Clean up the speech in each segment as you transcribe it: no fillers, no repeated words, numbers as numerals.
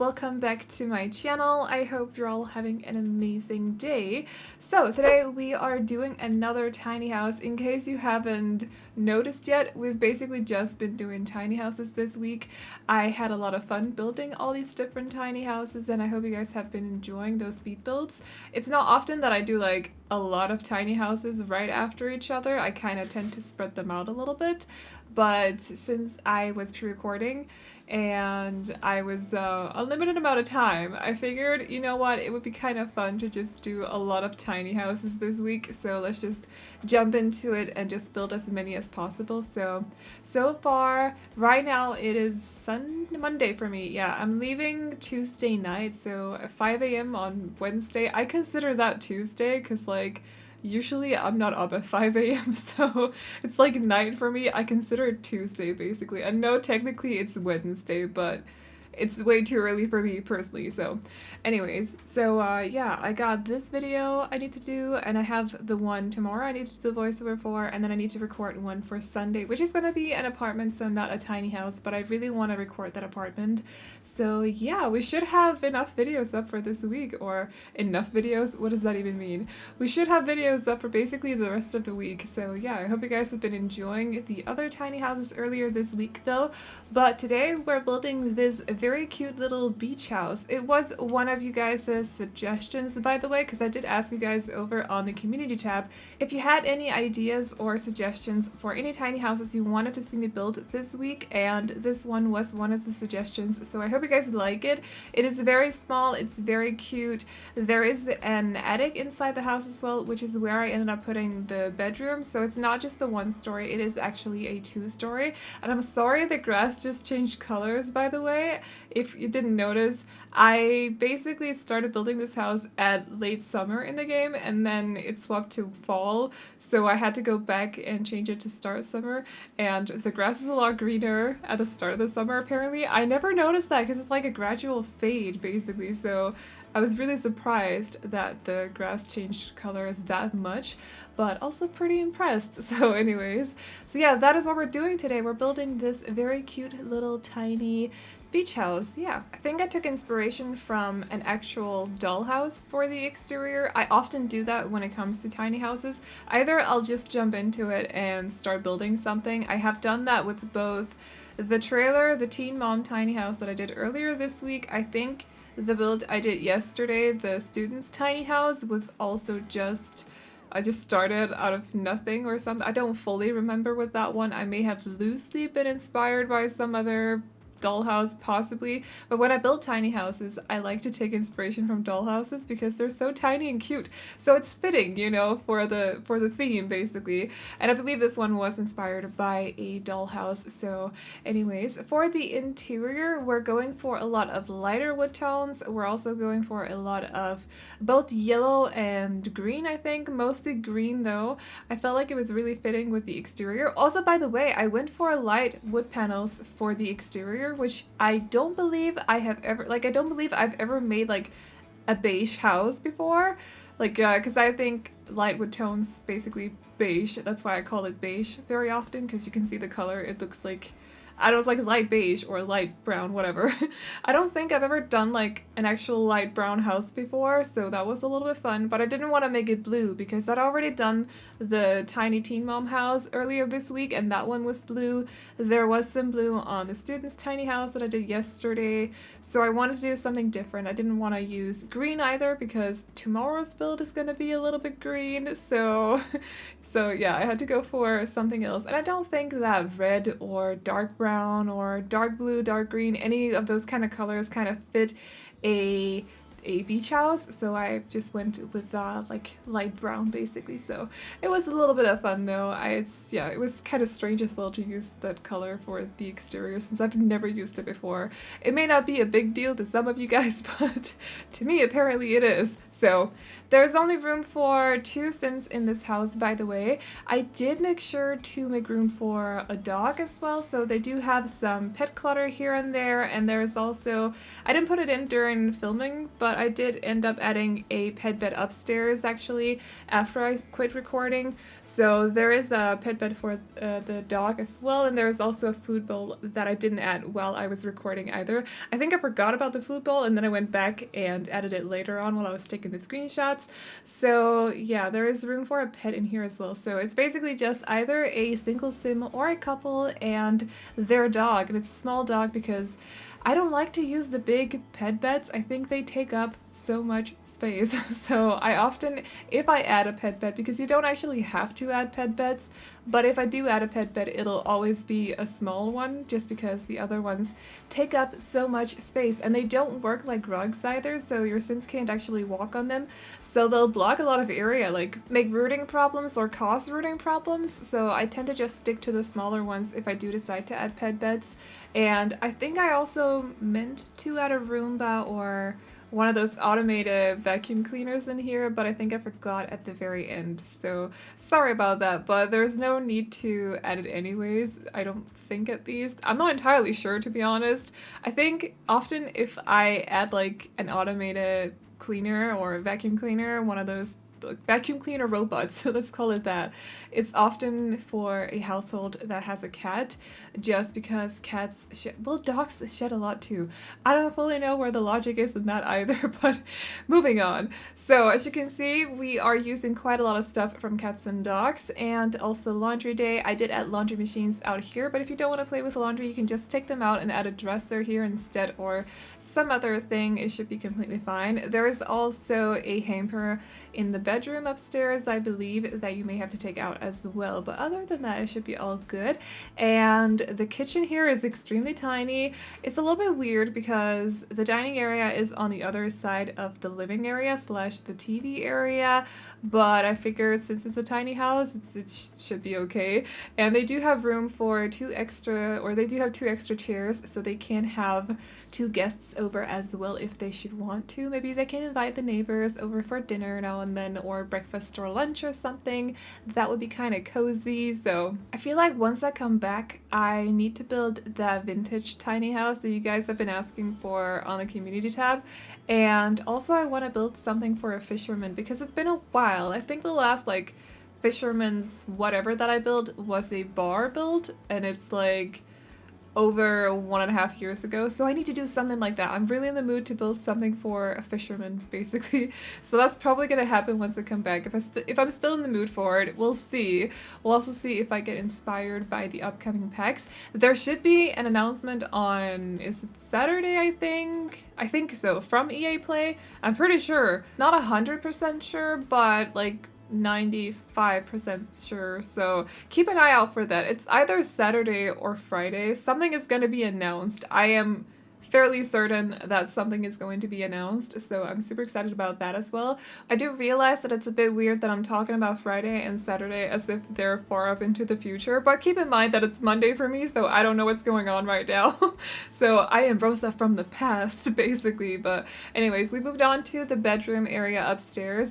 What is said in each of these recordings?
welcome back to my channel. I hope you're all having an amazing day. So today we are doing another tiny house. In case you haven't noticed yet, we've basically just been doing tiny houses this week. I had a lot of fun building all these different tiny houses, and I hope you guys have been enjoying those speed builds. It's not often that I do like a lot of tiny houses right after each other. I kind of tend to spread them out a little bit, but since I was pre-recording and I was a limited amount of time, I figured, you know what, it would be kind of fun to just do a lot of tiny houses this week, so let's just jump into it and just build as many as possible. So far, right now it is Monday for me. Yeah, I'm leaving Tuesday night, so at 5 a.m. on Wednesday. I consider that Tuesday because, like, usually I'm not up at 5 a.m. so it's like night for me. I consider it Tuesday basically. I know technically it's Wednesday, but it's way too early for me personally. So anyways, yeah, I got this video I need to do, and I have the one tomorrow I need to do the voiceover for, and then I need to record one for Sunday, which is gonna be an apartment, so not a tiny house, but I really want to record that apartment. So yeah, we should have enough videos up for this week, or enough videos, what does that even mean? We should have videos up for basically the rest of the week. So yeah, I hope you guys have been enjoying the other tiny houses earlier this week though, but today we're building this very cute little beach house. It was one of you guys' suggestions, by the way, because I did ask you guys over on the community tab if you had any ideas or suggestions for any tiny houses you wanted to see me build this week, and this one was one of the suggestions, so I hope you guys like it. It is very small, it's very cute. There is an attic inside the house as well, which is where I ended up putting the bedroom, so it's not just a one-story, it is actually a two-story. And I'm sorry the grass just changed colors, by the way. If you didn't notice, I basically started building this house at late summer in the game, and then it swapped to fall, so I had to go back and change it to start summer, and the grass is a lot greener at the start of the summer apparently. I never noticed that because it's like a gradual fade basically, so I was really surprised that the grass changed color that much, but also pretty impressed. So anyways, so yeah, that is what we're doing today. We're building this very cute little tiny beach house. Yeah, I think I took inspiration from an actual dollhouse for the exterior. I often do that when it comes to tiny houses. Either I'll just jump into it and start building something. I have done that with both the trailer, the Teen Mom tiny house that I did earlier this week. I think the build I did yesterday, the student's tiny house, was also I just started out of nothing or something. I don't fully remember with that one. I may have loosely been inspired by some other dollhouse possibly, but when I build tiny houses I like to take inspiration from dollhouses because they're so tiny and cute, so it's fitting, you know, for the theme basically. And I believe this one was inspired by a dollhouse. So anyways, for the interior we're going for a lot of lighter wood tones. We're also going for a lot of both yellow and green. I think mostly green though. I felt like it was really fitting with the exterior. Also, by the way, I went for light wood panels for the exterior, which I don't believe I have ever, like, I don't believe I've ever made like a beige house before, like because I think light wood tones basically beige, that's why I call it beige very often, because you can see the color. It looks like, I don't know, like light beige or light brown, whatever. I don't think I've ever done like an actual light brown house before, so that was a little bit fun, but I didn't want to make it blue because I'd already done the tiny teen mom house earlier this week and that one was blue. There was some blue on the student's tiny house that I did yesterday, so I wanted to do something different. I didn't want to use green either because tomorrow's build is going to be a little bit green, so yeah, I had to go for something else. And I don't think that red or dark brown or dark blue, dark green, any of those kind of colors kind of fit a beach house, so I just went with like light brown basically. So it was a little bit of fun though. It was kind of strange as well to use that color for the exterior since I've never used it before. It may not be a big deal to some of you guys, but to me apparently it is. So there's only room for 2 Sims in this house, by the way. I did make sure to make room for a dog as well, so they do have some pet clutter here and there, and there's also, I didn't put it in during filming, but I did end up adding a pet bed upstairs actually after I quit recording. So there is a pet bed for the dog as well, and there's also a food bowl that I didn't add while I was recording either. I think I forgot about the food bowl, and then I went back and added it later on while I was taking the screenshots. So yeah, there is room for a pet in here as well. So it's basically just either a single sim or a couple and their dog, and it's a small dog because I don't like to use the big pet beds. I think they take up so much space. So I often, if I add a pet bed, because you don't actually have to add pet beds, but if I do add a pet bed, it'll always be a small one just because the other ones take up so much space, and they don't work like rugs either, so your Sims can't actually walk on them. So they'll block a lot of area, like make rooting problems or cause rooting problems. So I tend to just stick to the smaller ones if I do decide to add pet beds. And I think I also meant to add a Roomba or one of those automated vacuum cleaners in here, but I think I forgot at the very end, so sorry about that, but there's no need to add it anyways, I don't think, at least. I'm not entirely sure, to be honest. I think often if I add like an automated cleaner or a vacuum cleaner, one of those vacuum cleaner robots, so let's call it that, it's often for a household that has a cat, just because cats shed, well, dogs shed a lot too. I don't fully know where the logic is in that either, but moving on. So as you can see, we are using quite a lot of stuff from cats and dogs, and also laundry day. I did add laundry machines out here, but if you don't want to play with laundry, you can just take them out and add a dresser here instead, or some other thing. It should be completely fine. There is also a hamper in the bedroom upstairs, I believe, that you may have to take out as well, but other than that, it should be all good. And the kitchen here is extremely tiny. It's a little bit weird because the dining area is on the other side of the living area slash the TV area, but I figure since it's a tiny house, it should be okay. And they do have room for two extra chairs, so they can have 2 guests over as well if they should want to. Maybe they can invite the neighbors over for dinner now and then, or breakfast or lunch or something. That would be kind of cozy. So I feel like once I come back, I need to build that vintage tiny house that you guys have been asking for on the community tab. And also I want to build something for a fisherman because it's been a while. I think the last like fisherman's whatever that I built was a bar build, and it's like over 1.5 years ago, so I need to do something like that. I'm really in the mood to build something for a fisherman, basically. So that's probably gonna happen once I come back. If I'm still in the mood for it, we'll see. We'll also see if I get inspired by the upcoming packs. There should be an announcement on, is it Saturday, I think? I think so, from EA Play. I'm pretty sure. Not 100% sure, but like 95% sure, so keep an eye out for that. It's either Saturday or Friday. Something is going to be announced. I am fairly certain that something is going to be announced, so I'm super excited about that as well. I do realize that it's a bit weird that I'm talking about Friday and Saturday as if they're far up into the future, but keep in mind that it's Monday for me, so I don't know what's going on right now. So I am Rosa from the past, basically. But anyways, we moved on to the bedroom area upstairs.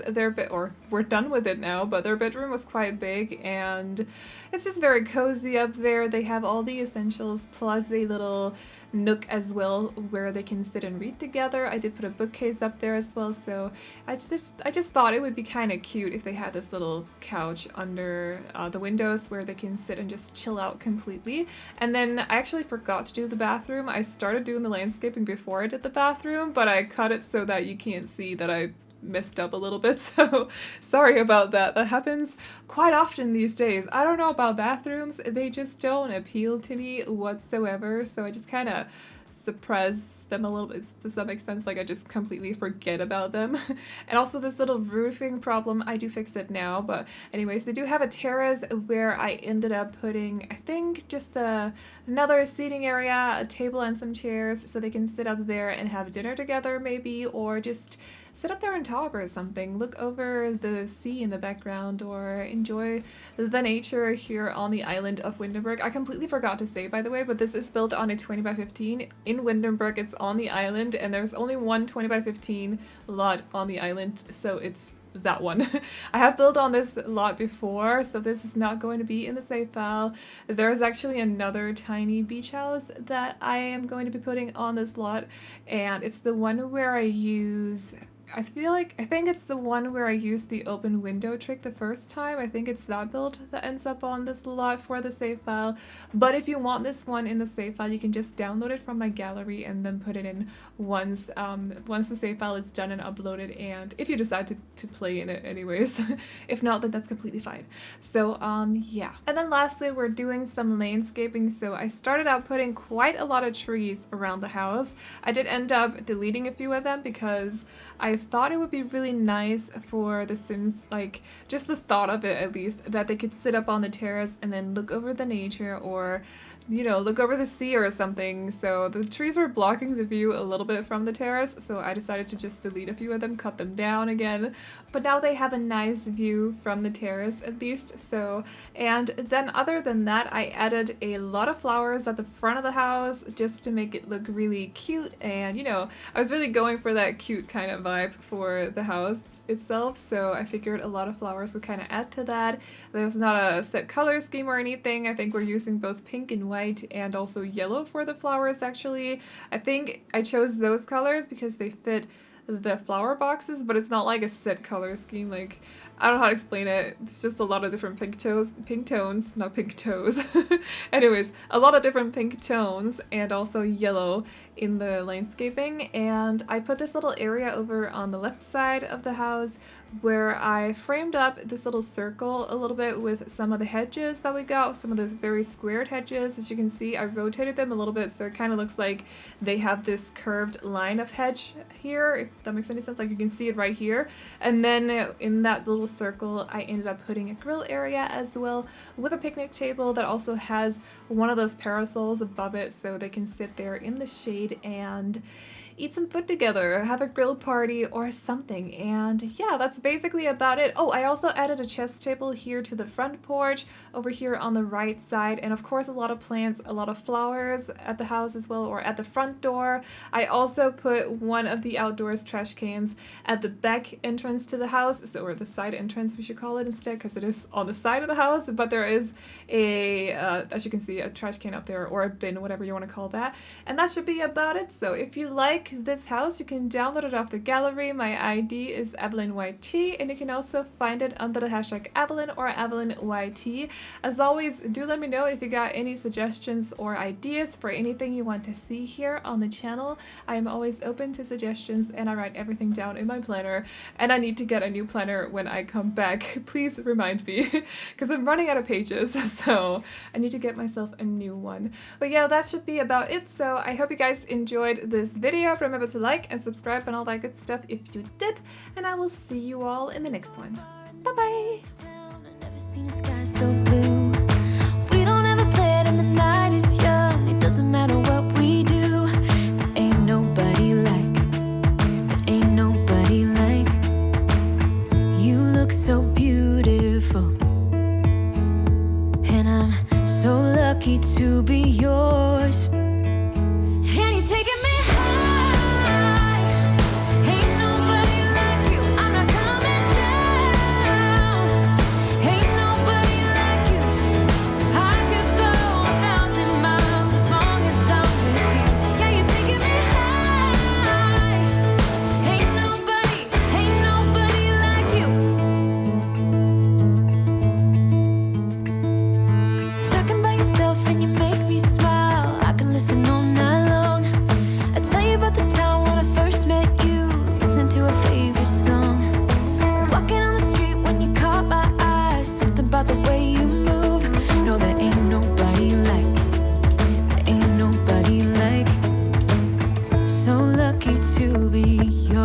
We're done with it now, but their bedroom was quite big, and it's just very cozy up there. They have all the essentials, plus a little nook as well where they can sit and read together. I did put a bookcase up there as well, so I just thought it would be kind of cute if they had this little couch under the windows where they can sit and just chill out completely. And then I actually forgot to do the bathroom. I started doing the landscaping before I did the bathroom, but I cut it so that you can't see that I messed up a little bit, so sorry about that. That happens quite often these days. I don't know about bathrooms, they just don't appeal to me whatsoever, so I just kind of suppress them a little bit to some extent, like I just completely forget about them. And also this little roofing problem, I do fix it now, but anyways, they do have a terrace where I ended up putting, I think, just another seating area, a table and some chairs, so they can sit up there and have dinner together maybe, or just sit up there and talk or something, look over the sea in the background, or enjoy the nature here on the island of Windenburg. I completely forgot to say, by the way, but this is built on a 20 by 15 in Windenburg. It's on the island, and there's only one 20 by 15 lot on the island, so it's that one. I have built on this lot before, so this is not going to be in the save file. There's actually another tiny beach house that I am going to be putting on this lot, and it's the one where I think it's the one where I used the open window trick the first time. I think it's that build that ends up on this lot for the save file. But if you want this one in the save file, you can just download it from my gallery and then put it in once the save file is done and uploaded, and if you decide to play in it anyways. If not, then that's completely fine. So yeah. And then lastly, we're doing some landscaping. So I started out putting quite a lot of trees around the house. I did end up deleting a few of them because I thought it would be really nice for the Sims, like just the thought of it at least, that they could sit up on the terrace and then look over the nature, or you know, look over the sea or something. So the trees were blocking the view a little bit from the terrace, so I decided to just delete a few of them, cut them down again. But now they have a nice view from the terrace at least. So, and then other than that, I added a lot of flowers at the front of the house just to make it look really cute, and you know, I was really going for that cute kind of vibe for the house itself, so I figured a lot of flowers would kind of add to that. There's not a set color scheme or anything. I think we're using both pink and white and also yellow for the flowers actually. I think I chose those colors because they fit the flower boxes, but it's not like a set color scheme. Like, I don't know how to explain it. It's just a lot of different pink tones, not pink toes. Anyways, a lot of different pink tones and also yellow in the landscaping. And I put this little area over on the left side of the house where I framed up this little circle a little bit with some of the hedges that we got, some of those very squared hedges. As you can see, I rotated them a little bit so it kind of looks like they have this curved line of hedge here, if that makes any sense. Like, you can see it right here. And then in that little circle, I ended up putting a grill area as well, with a picnic table that also has one of those parasols above it so they can sit there in the shade and eat some food together, have a grill party or something. And yeah, that's basically about it. Oh, I also added a chess table here to the front porch, over here on the right side, and of course a lot of plants, a lot of flowers at the house as well, or at the front door. I also put one of the outdoors trash cans at the back entrance to the house, so, or the side entrance we should call it instead, because it is on the side of the house, but there is a, as you can see, a trash can up there, or a bin, whatever you want to call that. And that should be about it. So if you like this house, you can download it off the gallery. My ID is AvelineYT, and you can also find it under the hashtag Aveline or AvelineYT. As always, do let me know if you got any suggestions or ideas for anything you want to see here on the channel. I am always open to suggestions, and I write everything down in my planner, and I need to get a new planner when I come back. Please remind me, because I'm running out of pages, so I need to get myself a new one. But yeah, that should be about it. So I hope you guys enjoyed this video. Remember to like and subscribe and all that good stuff if you did, and I will see you all in the next one. Bye bye! Never seen a sky so blue. We don't ever play it and the night is young. It doesn't matter what we do. There ain't nobody like, there ain't nobody like. You look so beautiful, and I'm so lucky to be yours. And you're taking me to be yours.